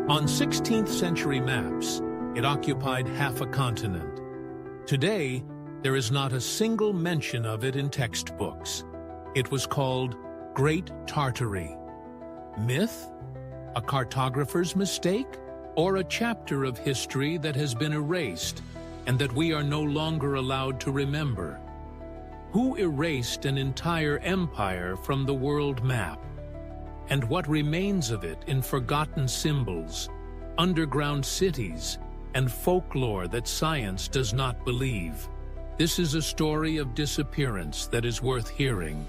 On 16th century maps, it occupied half a continent. Today, there is not a single mention of it in textbooks. It was called Great Tartary. Myth? A cartographer's mistake? Or a chapter of history that has been erased and that we are no longer allowed to remember? Who erased an entire empire from the world map? And what remains of it in forgotten symbols, underground cities, and folklore that science does not believe? This is a story of disappearance that is worth hearing.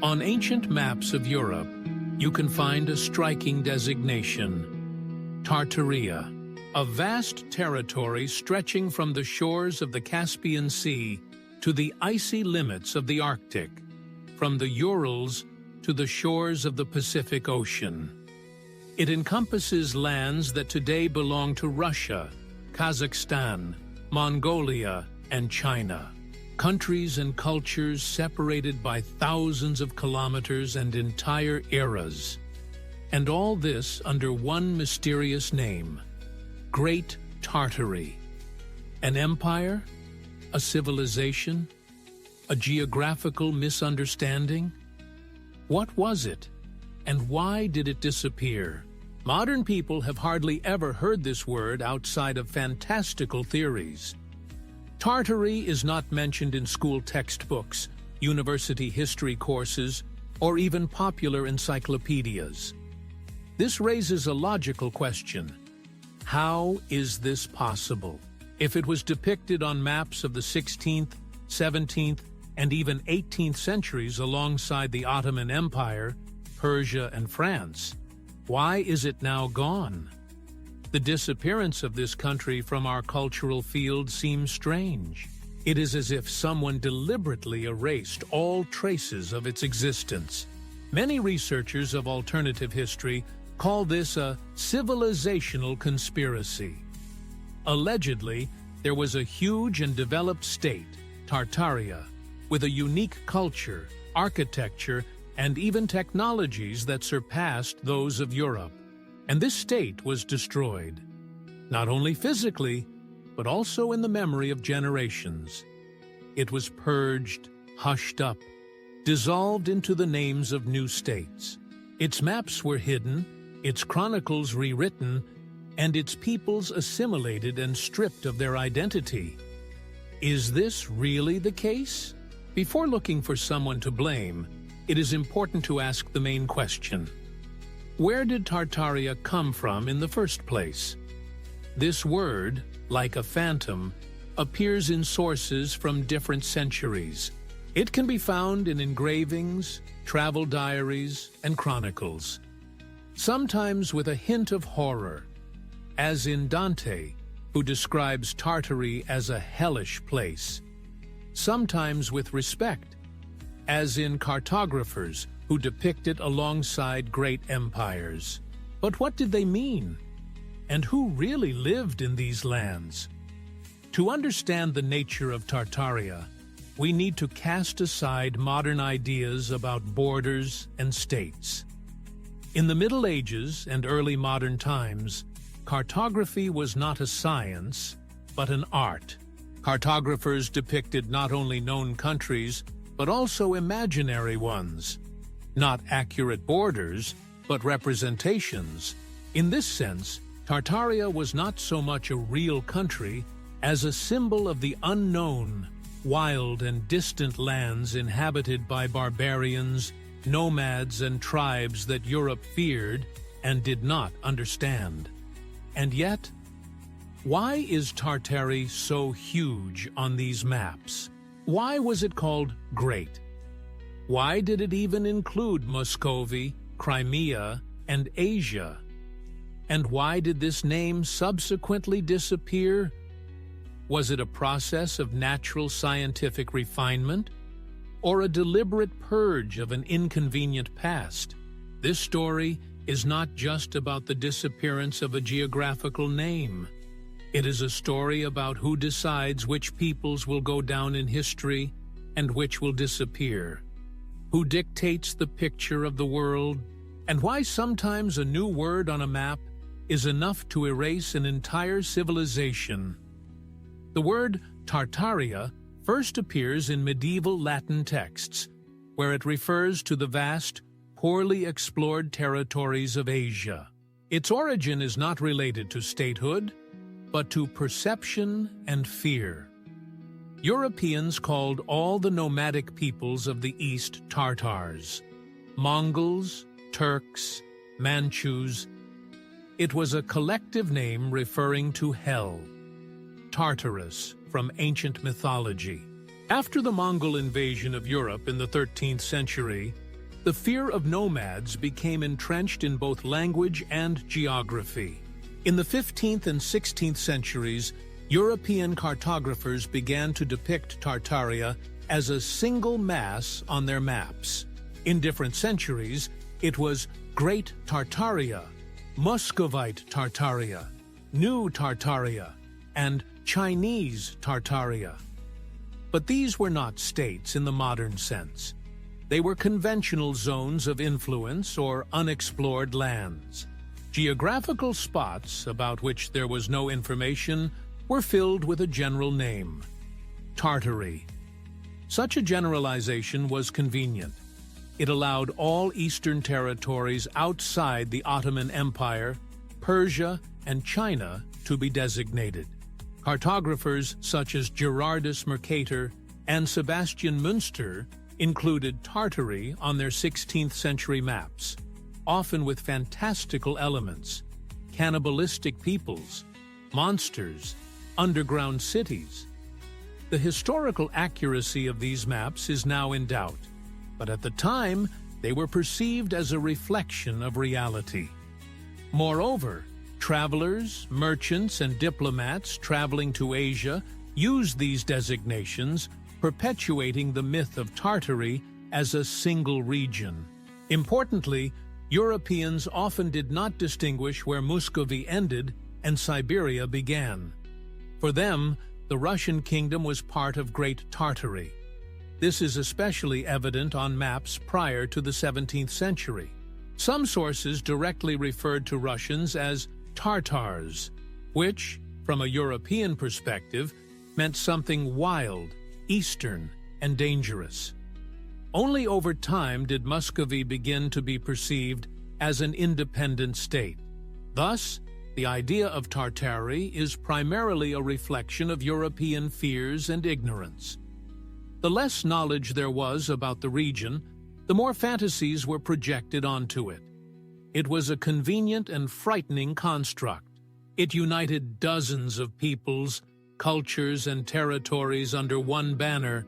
On ancient maps of Europe, you can find a striking designation: Tartaria, a vast territory stretching from the shores of the Caspian Sea to the icy limits of the Arctic, from the Urals to the shores of the Pacific Ocean. It encompasses lands that today belong to Russia, Kazakhstan, Mongolia, and China. Countries and cultures separated by thousands of kilometers and entire eras. And all this under one mysterious name: Great Tartary. An empire? A civilization? A geographical misunderstanding? What was it? And why did it disappear? Modern people have hardly ever heard this word outside of fantastical theories. Tartary is not mentioned in school textbooks, university history courses, or even popular encyclopedias. This raises a logical question. How is this possible? If it was depicted on maps of the 16th, 17th, and even 18th centuries alongside the Ottoman Empire, Persia, and France, why is it now gone? The disappearance of this country from our cultural field seems strange. It is as if someone deliberately erased all traces of its existence. Many researchers of alternative history call this a civilizational conspiracy. Allegedly, there was a huge and developed state, Tartaria, with a unique culture, architecture, and even technologies that surpassed those of Europe. And this state was destroyed, not only physically, but also in the memory of generations. It was purged, hushed up, dissolved into the names of new states. Its maps were hidden, its chronicles rewritten, and its peoples assimilated and stripped of their identity. Is this really the case? Before looking for someone to blame, it is important to ask the main question. Where did Tartaria come from in the first place? This word, like a phantom, appears in sources from different centuries. It can be found in engravings, travel diaries, and chronicles. Sometimes with a hint of horror, as in Dante, who describes Tartary as a hellish place. Sometimes with respect, as in cartographers who depict it alongside great empires. But what did they mean? And who really lived in these lands? To understand the nature of Tartaria, we need to cast aside modern ideas about borders and states. In the Middle Ages and early modern times, cartography was not a science, but an art. Cartographers depicted not only known countries, but also imaginary ones. Not accurate borders, but representations. In this sense, Tartaria was not so much a real country as a symbol of the unknown, wild and distant lands inhabited by barbarians, nomads, and tribes that Europe feared and did not understand. And yet, why is Tartary so huge on these maps? Why was it called Great? Why did it even include Muscovy, Crimea, and Asia? And why did this name subsequently disappear? Was it a process of natural scientific refinement, or a deliberate purge of an inconvenient past? This story is not just about the disappearance of a geographical name. It is a story about who decides which peoples will go down in history and which will disappear. who dictates the picture of the world, and why sometimes a new word on a map is enough to erase an entire civilization. The word Tartaria first appears in medieval Latin texts, where it refers to the vast, poorly explored territories of Asia. Its origin is not related to statehood, but to perception and fear. Europeans called all the nomadic peoples of the East Tartars, Mongols, Turks, Manchus. It was a collective name referring to hell, Tartarus, from ancient mythology. After the Mongol invasion of Europe in the 13th century, the fear of nomads became entrenched in both language and geography. In the 15th and 16th centuries, European cartographers began to depict Tartaria as a single mass on their maps. In different centuries, it was Great Tartaria, Muscovite Tartaria, New Tartaria, and Chinese Tartaria. But these were not states in the modern sense. They were conventional zones of influence or unexplored lands. Geographical spots about which there was no information were filled with a general name, Tartary. Such a generalization was convenient. It allowed all eastern territories outside the Ottoman Empire, Persia, and China to be designated. Cartographers such as Gerardus Mercator and Sebastian Münster included Tartary on their 16th century maps, often with fantastical elements, cannibalistic peoples, monsters, underground cities. The historical accuracy of these maps is now in doubt, but at the time they were perceived as a reflection of reality. Moreover, travelers, merchants, and diplomats traveling to Asia used these designations, perpetuating the myth of Tartary as a single region. Importantly, Europeans often did not distinguish where Muscovy ended and Siberia began. For them, the Russian kingdom was part of Great Tartary. This is especially evident on maps prior to the 17th century. Some sources directly referred to Russians as Tartars, which, from a European perspective, meant something wild, eastern, and dangerous. Only over time did Muscovy begin to be perceived as an independent state. Thus, the idea of Tartary is primarily a reflection of European fears and ignorance. The less knowledge there was about the region, the more fantasies were projected onto it. It was a convenient and frightening construct. It united dozens of peoples, cultures, and territories under one banner,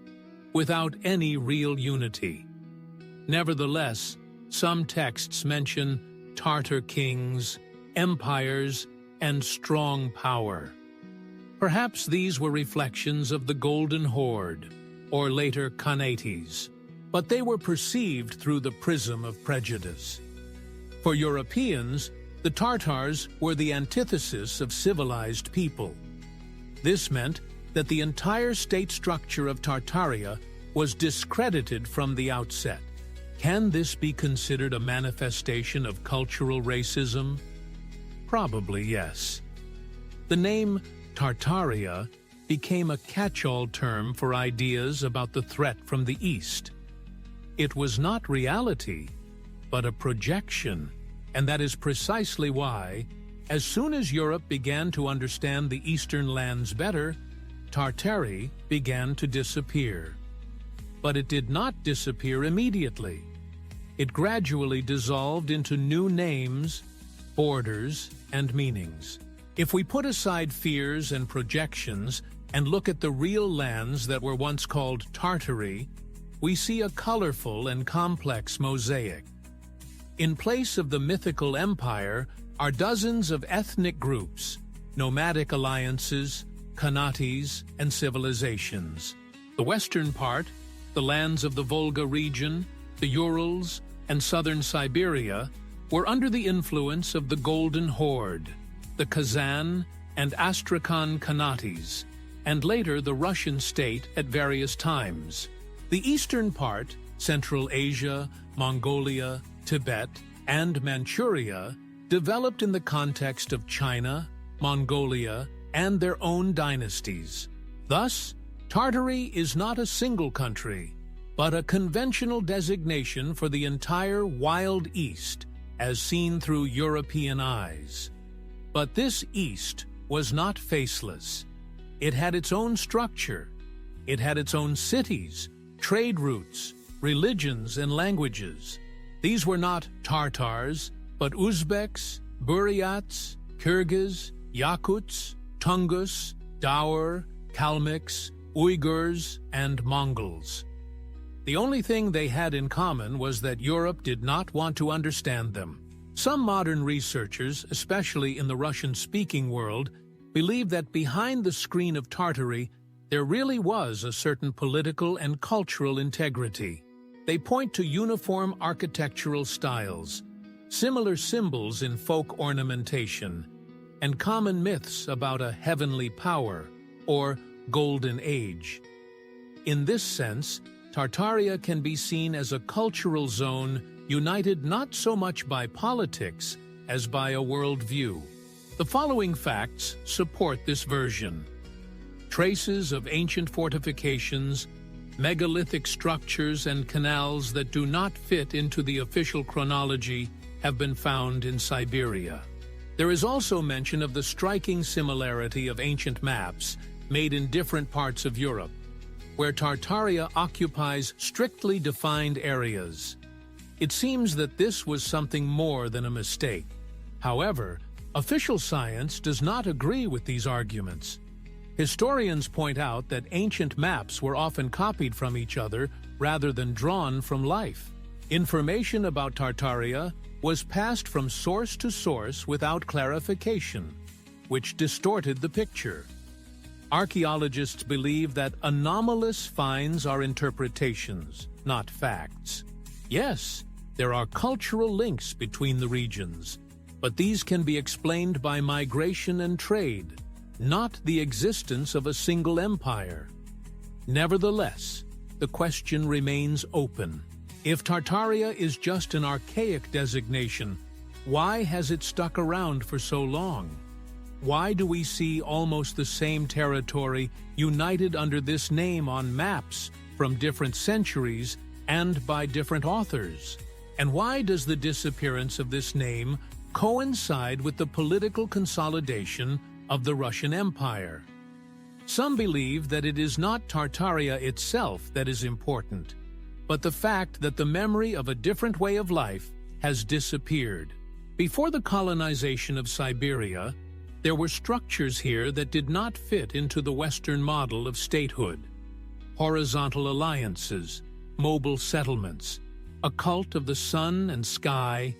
without any real unity. Nevertheless, some texts mention Tartar kings, empires, and strong power. Perhaps these were reflections of the Golden Horde, or later Khanates, but they were perceived through the prism of prejudice. For Europeans, the Tartars were the antithesis of civilized people. This meant that the entire state structure of Tartaria was discredited from the outset. Can this be considered a manifestation of cultural racism? Probably yes. The name Tartaria became a catch-all term for ideas about the threat from the East. It was not reality, but a projection, and that is precisely why, as soon as Europe began to understand the eastern lands better, Tartary began to disappear. But it did not disappear immediately. It gradually dissolved into new names, borders, and meanings. If we put aside fears and projections and look at the real lands that were once called Tartary, we see a colorful and complex mosaic. In place of the mythical empire are dozens of ethnic groups, nomadic alliances, Khanates, and civilizations. The western part, the lands of the Volga region, the Urals, and southern Siberia, were under the influence of the Golden Horde, the Kazan and Astrakhan Khanates, and later the Russian state at various times. The eastern part, Central Asia, Mongolia, Tibet, and Manchuria developed in the context of China, Mongolia, and their own dynasties. Thus, Tartary is not a single country, but a conventional designation for the entire Wild East, as seen through European eyes. But this East was not faceless. It had its own structure. It had its own cities, trade routes, religions, and languages. These were not Tartars, but Uzbeks, Buryats, Kyrgyz, Yakuts, Tungus, Daur, Kalmyks, Uyghurs, and Mongols. The only thing they had in common was that Europe did not want to understand them. Some modern researchers, especially in the Russian-speaking world, believe that behind the screen of Tartary, there really was a certain political and cultural integrity. They point to uniform architectural styles, similar symbols in folk ornamentation, and common myths about a heavenly power, or golden age. In this sense, Tartaria can be seen as a cultural zone united not so much by politics as by a worldview. The following facts support this version. Traces of ancient fortifications, megalithic structures, and canals that do not fit into the official chronology have been found in Siberia. There is also mention of the striking similarity of ancient maps made in different parts of Europe, where Tartaria occupies strictly defined areas. It seems that this was something more than a mistake. However, official science does not agree with these arguments. Historians point out that ancient maps were often copied from each other rather than drawn from life. Information about Tartaria was passed from source to source without clarification, which distorted the picture. Archaeologists believe that anomalous finds are interpretations, not facts. Yes, there are cultural links between the regions, but these can be explained by migration and trade, not the existence of a single empire. Nevertheless, the question remains open. If Tartaria is just an archaic designation, why has it stuck around for so long? Why do we see almost the same territory united under this name on maps from different centuries and by different authors? And why does the disappearance of this name coincide with the political consolidation of the Russian Empire? Some believe that it is not Tartaria itself that is important, but the fact that the memory of a different way of life has disappeared. Before the colonization of Siberia, there were structures here that did not fit into the Western model of statehood. Horizontal alliances, mobile settlements, a cult of the sun and sky,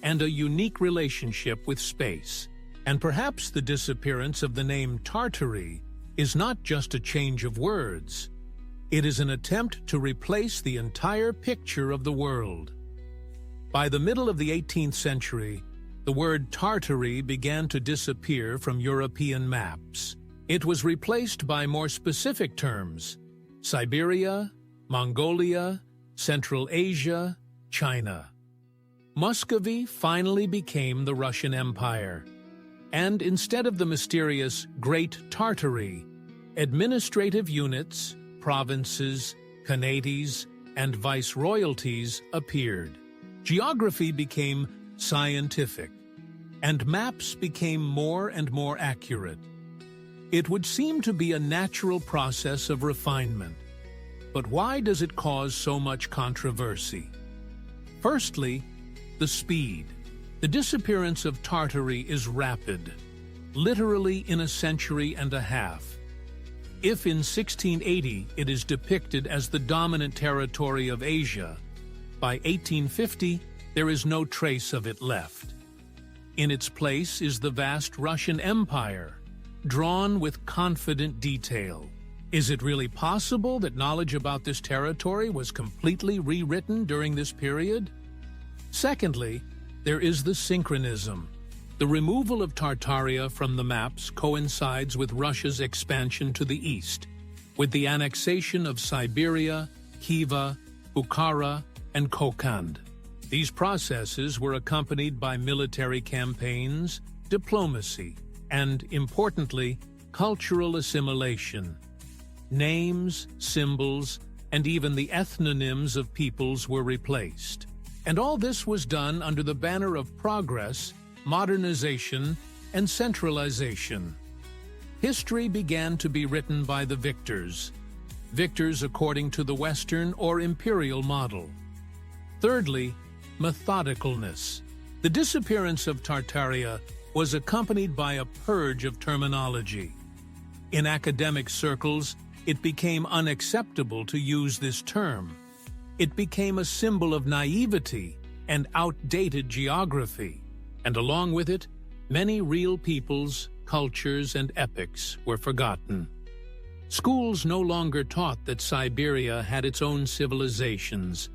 and a unique relationship with space. And perhaps the disappearance of the name Tartary is not just a change of words. It is an attempt to replace the entire picture of the world. By the middle of the 18th century, the word Tartary began to disappear from European maps. It was replaced by more specific terms: Siberia, Mongolia, Central Asia, China. Muscovy finally became the Russian Empire, and instead of the mysterious Great Tartary, administrative units, provinces, khanats, and viceroyalties appeared. Geography became scientific, and maps became more and more accurate. It would seem to be a natural process of refinement. But why does it cause so much controversy? Firstly, the speed. The disappearance of Tartary is rapid, literally in a century and a half. If in 1680 it is depicted as the dominant territory of Asia, by 1850 there is no trace of it left. In its place is the vast Russian Empire, drawn with confident detail. Is it really possible that knowledge about this territory was completely rewritten during this period? Secondly, there is the synchronism. The removal of Tartaria from the maps coincides with Russia's expansion to the east, with the annexation of Siberia, Khiva, Bukhara, and Kokand. These processes were accompanied by military campaigns, diplomacy, and, importantly, cultural assimilation. Names, symbols, and even the ethnonyms of peoples were replaced. And all this was done under the banner of progress, modernization, and centralization. History began to be written by the victors according to the Western or imperial model. Thirdly, methodicalness. The disappearance of Tartaria was accompanied by a purge of terminology. In academic circles, it became unacceptable to use this term. It became a symbol of naivety and outdated geography, and along with it, many real peoples, cultures, and epics were forgotten. Schools no longer taught that Siberia had its own civilizations,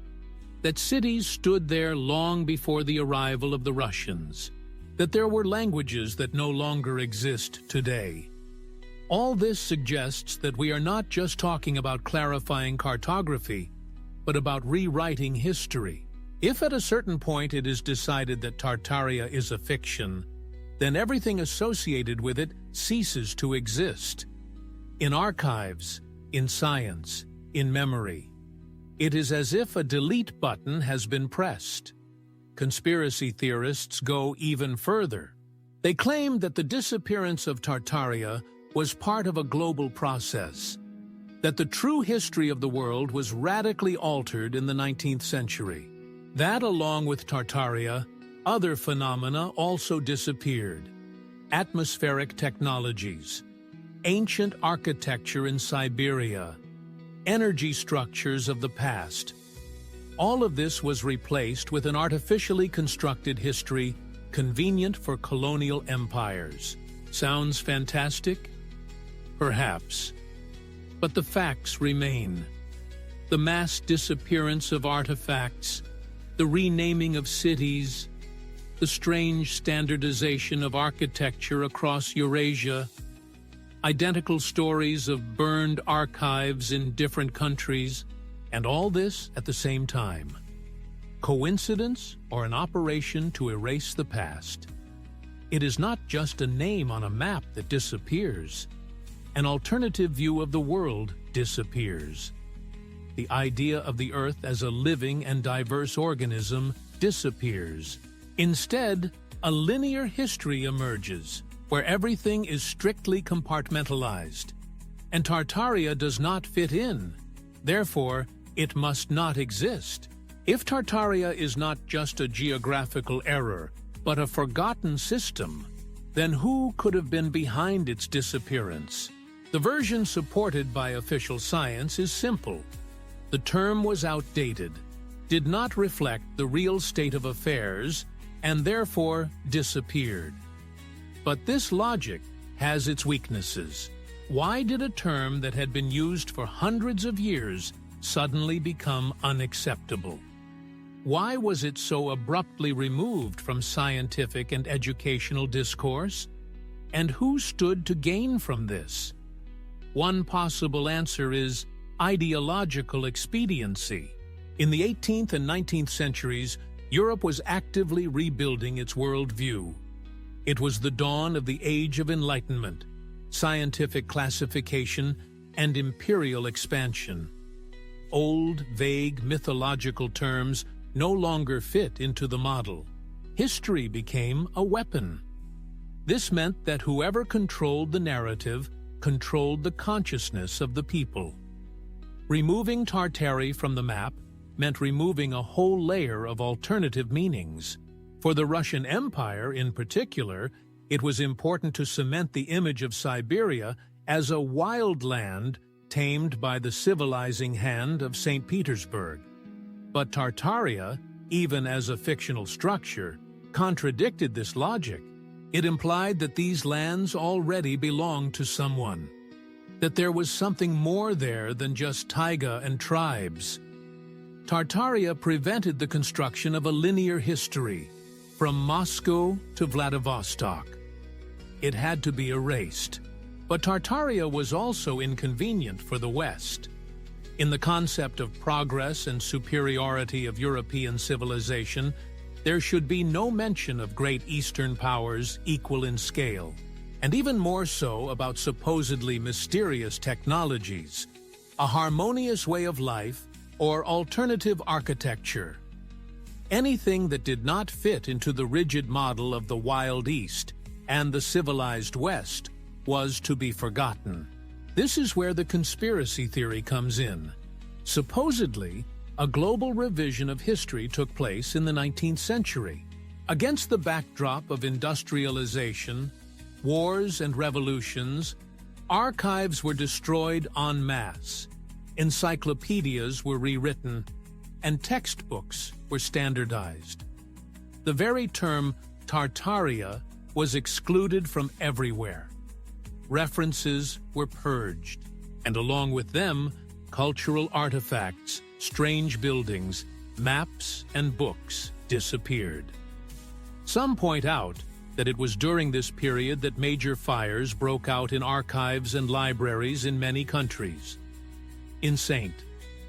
that cities stood there long before the arrival of the Russians, that there were languages that no longer exist today. All this suggests that we are not just talking about clarifying cartography, but about rewriting history. If at a certain point it is decided that Tartaria is a fiction, then everything associated with it ceases to exist. In archives, in science, in memory, it is as if a delete button has been pressed. Conspiracy theorists go even further. They claim that the disappearance of Tartaria was part of a global process, that the true history of the world was radically altered in the 19th century. That, along with Tartaria, other phenomena also disappeared. Atmospheric technologies, ancient architecture in Siberia, energy structures of the past. All of this was replaced with an artificially constructed history convenient for colonial empires. Sounds fantastic? Perhaps. But the facts remain. The mass disappearance of artifacts, the renaming of cities, the strange standardization of architecture across Eurasia, identical stories of burned archives in different countries, and all this at the same time. Coincidence or an operation to erase the past? It is not just a name on a map that disappears. An alternative view of the world disappears. The idea of the Earth as a living and diverse organism disappears. Instead, a linear history emerges, where everything is strictly compartmentalized. And Tartaria does not fit in. Therefore, it must not exist. If Tartaria is not just a geographical error, but a forgotten system, then who could have been behind its disappearance? The version supported by official science is simple. The term was outdated, did not reflect the real state of affairs, and therefore disappeared. But this logic has its weaknesses. Why did a term that had been used for hundreds of years suddenly become unacceptable? Why was it so abruptly removed from scientific and educational discourse? And who stood to gain from this? One possible answer is ideological expediency. In the 18th and 19th centuries, Europe was actively rebuilding its worldview. It was the dawn of the Age of Enlightenment, scientific classification, and imperial expansion. Old, vague, mythological terms no longer fit into the model. History became a weapon. This meant that whoever controlled the narrative controlled the consciousness of the people. Removing Tartary from the map meant removing a whole layer of alternative meanings. For the Russian Empire, in particular, it was important to cement the image of Siberia as a wild land tamed by the civilizing hand of St. Petersburg. But Tartaria, even as a fictional structure, contradicted this logic. It implied that these lands already belonged to someone, that there was something more there than just taiga and tribes. Tartaria prevented the construction of a linear history, from Moscow to Vladivostok. It had to be erased. But Tartaria was also inconvenient for the West. In the concept of progress and superiority of European civilization, there should be no mention of great Eastern powers equal in scale, and even more so about supposedly mysterious technologies, a harmonious way of life, or alternative architecture. Anything that did not fit into the rigid model of the Wild East and the civilized West was to be forgotten. This is where the conspiracy theory comes in. Supposedly, a global revision of history took place in the 19th century. Against the backdrop of industrialization, wars and revolutions, archives were destroyed en masse, encyclopedias were rewritten, and textbooks were standardized. The very term Tartaria was excluded from everywhere. References were purged, and along with them, cultural artifacts, strange buildings, maps, and books disappeared. Some point out that it was during this period that major fires broke out in archives and libraries in many countries. In St.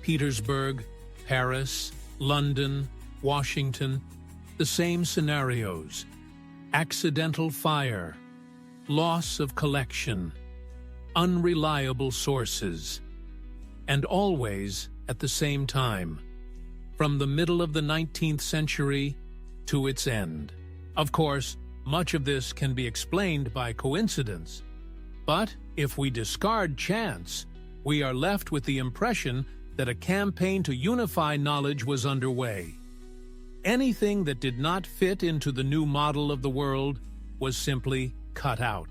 Petersburg, Paris, London, Washington, the same scenarios: accidental fire, loss of collection, unreliable sources, and always at the same time, from the middle of the 19th century to its end. Of course, much of this can be explained by coincidence, but if we discard chance, we are left with the impression that a campaign to unify knowledge was underway. Anything that did not fit into the new model of the world was simply cut out.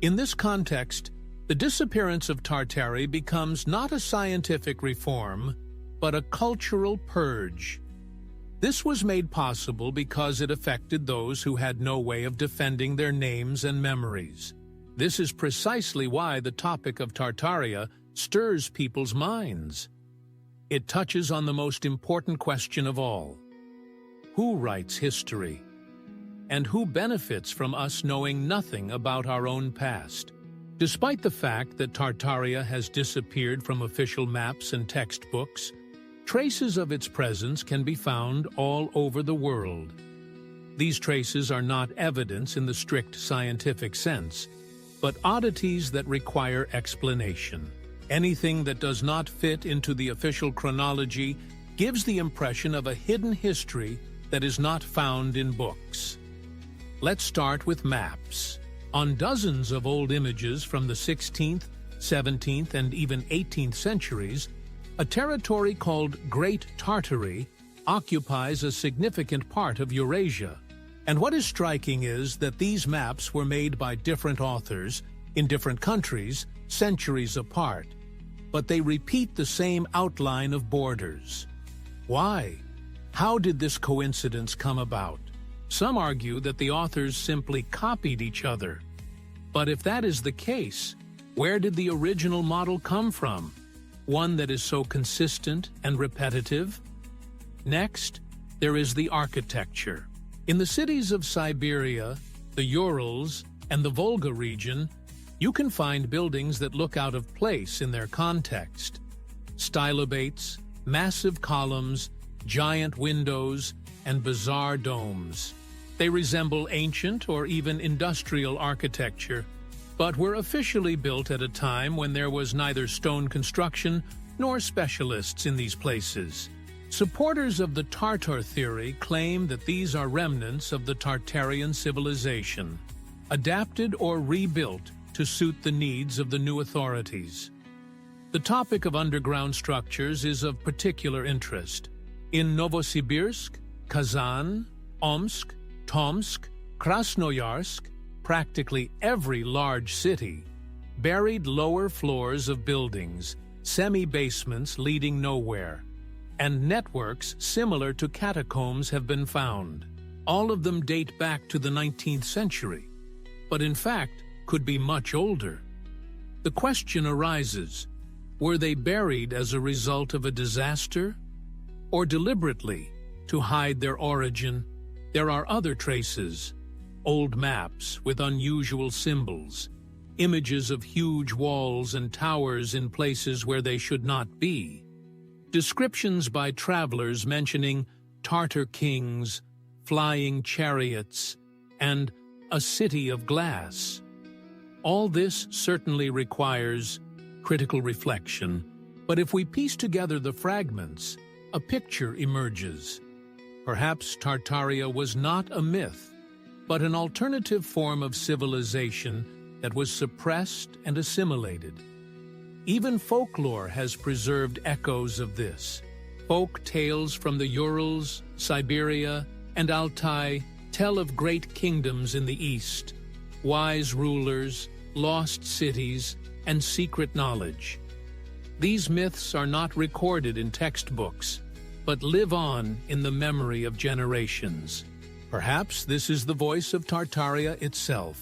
In this context, the disappearance of Tartary becomes not a scientific reform, but a cultural purge. This was made possible because it affected those who had no way of defending their names and memories. This is precisely why the topic of Tartaria stirs people's minds. It touches on the most important question of all: who writes history? And who benefits from us knowing nothing about our own past? Despite the fact that Tartaria has disappeared from official maps and textbooks, traces of its presence can be found all over the world. These traces are not evidence in the strict scientific sense, but oddities that require explanation. Anything that does not fit into the official chronology gives the impression of a hidden history that is not found in books. Let's start with maps. On dozens of old images from the 16th, 17th, and even 18th centuries, a territory called Great Tartary occupies a significant part of Eurasia. And what is striking is that these maps were made by different authors in different countries centuries apart, but they repeat the same outline of borders. Why? How did this coincidence come about? Some argue that the authors simply copied each other. But if that is the case, where did the original model come from? One that is so consistent and repetitive? Next, there is the architecture. In the cities of Siberia, the Urals, and the Volga region, you can find buildings that look out of place in their context. Stylobates, massive columns, giant windows, and bizarre domes. They resemble ancient or even industrial architecture, but were officially built at a time when there was neither stone construction nor specialists in these places. Supporters of the Tartar theory claim that these are remnants of the Tartarian civilization, adapted or rebuilt to suit the needs of the new authorities. The topic of underground structures is of particular interest. In Novosibirsk, Kazan, Omsk, Tomsk, Krasnoyarsk, practically every large city, buried lower floors of buildings, semi-basements leading nowhere, and networks similar to catacombs have been found. All of them date back to the 19th century, but in fact could be much older. The question arises, were they buried as a result of a disaster, or deliberately to hide their origin? There are other traces: old maps with unusual symbols, images of huge walls and towers in places where they should not be, Descriptions by travelers mentioning Tartar kings, flying chariots, and a city of glass. All this certainly requires critical reflection, but if we piece together the fragments, a picture emerges. Perhaps Tartaria was not a myth, but an alternative form of civilization that was suppressed and assimilated. Even folklore has preserved echoes of this. Folk tales from the Urals, Siberia, and Altai tell of great kingdoms in the east, wise rulers, lost cities, and secret knowledge. These myths are not recorded in textbooks, but live on in the memory of generations. Perhaps this is the voice of Tartaria itself,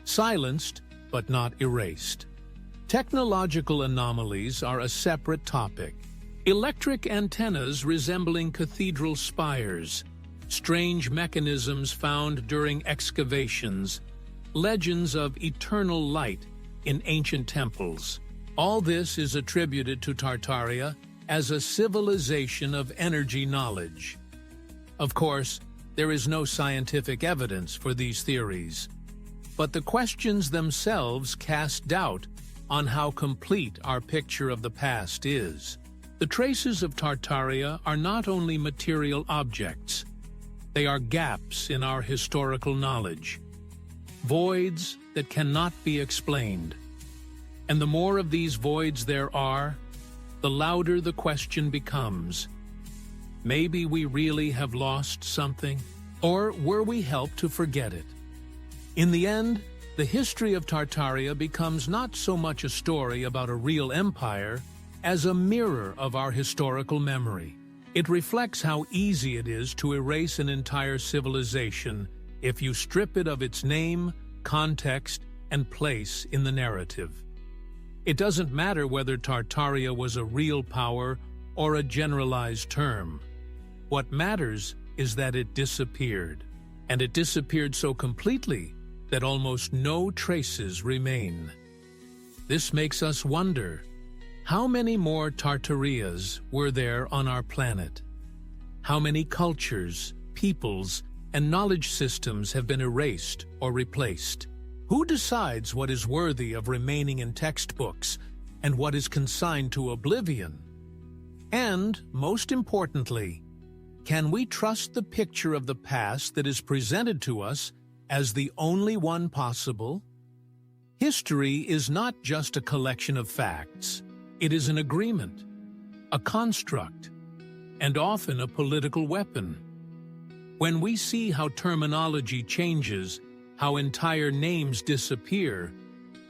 silenced but not erased. Technological anomalies are a separate topic. Electric antennas resembling cathedral spires, strange mechanisms found during excavations, legends of eternal light in ancient temples. All this is attributed to Tartaria as a civilization of energy knowledge. Of course, there is no scientific evidence for these theories, but the questions themselves cast doubt on how complete our picture of the past is. The traces of Tartaria are not only material objects, they are gaps in our historical knowledge, voids that cannot be explained. And the more of these voids there are, the louder the question becomes. Maybe we really have lost something, or were we helped to forget it? In the end, the history of Tartaria becomes not so much a story about a real empire as a mirror of our historical memory. It reflects how easy it is to erase an entire civilization if you strip it of its name, context, and place in the narrative. It doesn't matter whether Tartaria was a real power or a generalized term. What matters is that it disappeared, and it disappeared so completely that almost no traces remain. This makes us wonder, how many more Tartarias were there on our planet? How many cultures, peoples, and knowledge systems have been erased or replaced? Who decides what is worthy of remaining in textbooks and what is consigned to oblivion? And, most importantly, can we trust the picture of the past that is presented to us as the only one possible? History is not just a collection of facts. It is an agreement, a construct, and often a political weapon. When we see how terminology changes, how entire names disappear,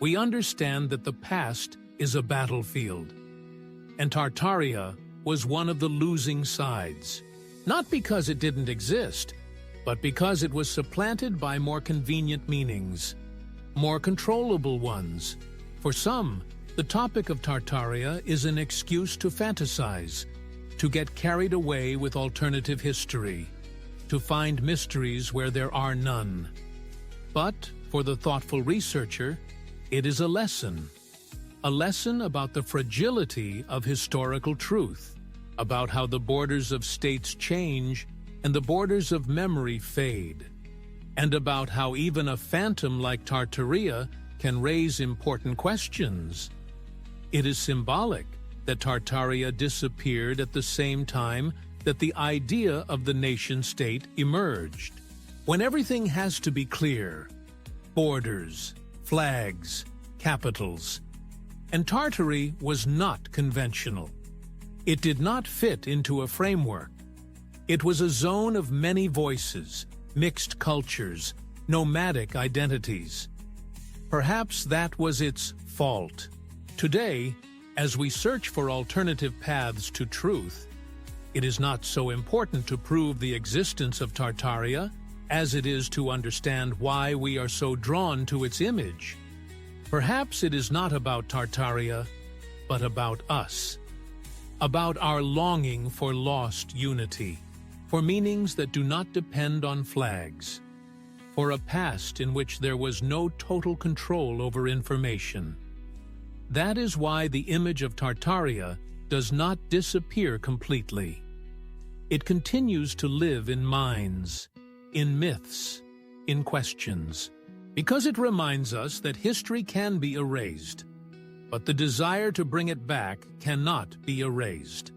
we understand that the past is a battlefield. And Tartaria was one of the losing sides, not because it didn't exist, but because it was supplanted by more convenient meanings, more controllable ones. For some, the topic of Tartaria is an excuse to fantasize, to get carried away with alternative history, to find mysteries where there are none. But, for the thoughtful researcher, it is a lesson about the fragility of historical truth, about how the borders of states change and the borders of memory fade, and about how even a phantom like Tartaria can raise important questions. It is symbolic that Tartaria disappeared at the same time that the idea of the nation-state emerged. When everything has to be clear, borders, flags, capitals, and Tartary was not conventional. It did not fit into a framework. It was a zone of many voices, mixed cultures, nomadic identities. Perhaps that was its fault. Today, as we search for alternative paths to truth, it is not so important to prove the existence of Tartaria as it is to understand why we are so drawn to its image. Perhaps it is not about Tartaria, but about us. About our longing for lost unity, for meanings that do not depend on flags, for a past in which there was no total control over information. That is why the image of Tartaria does not disappear completely. It continues to live in minds, in myths, in questions, because it reminds us that history can be erased, but the desire to bring it back cannot be erased.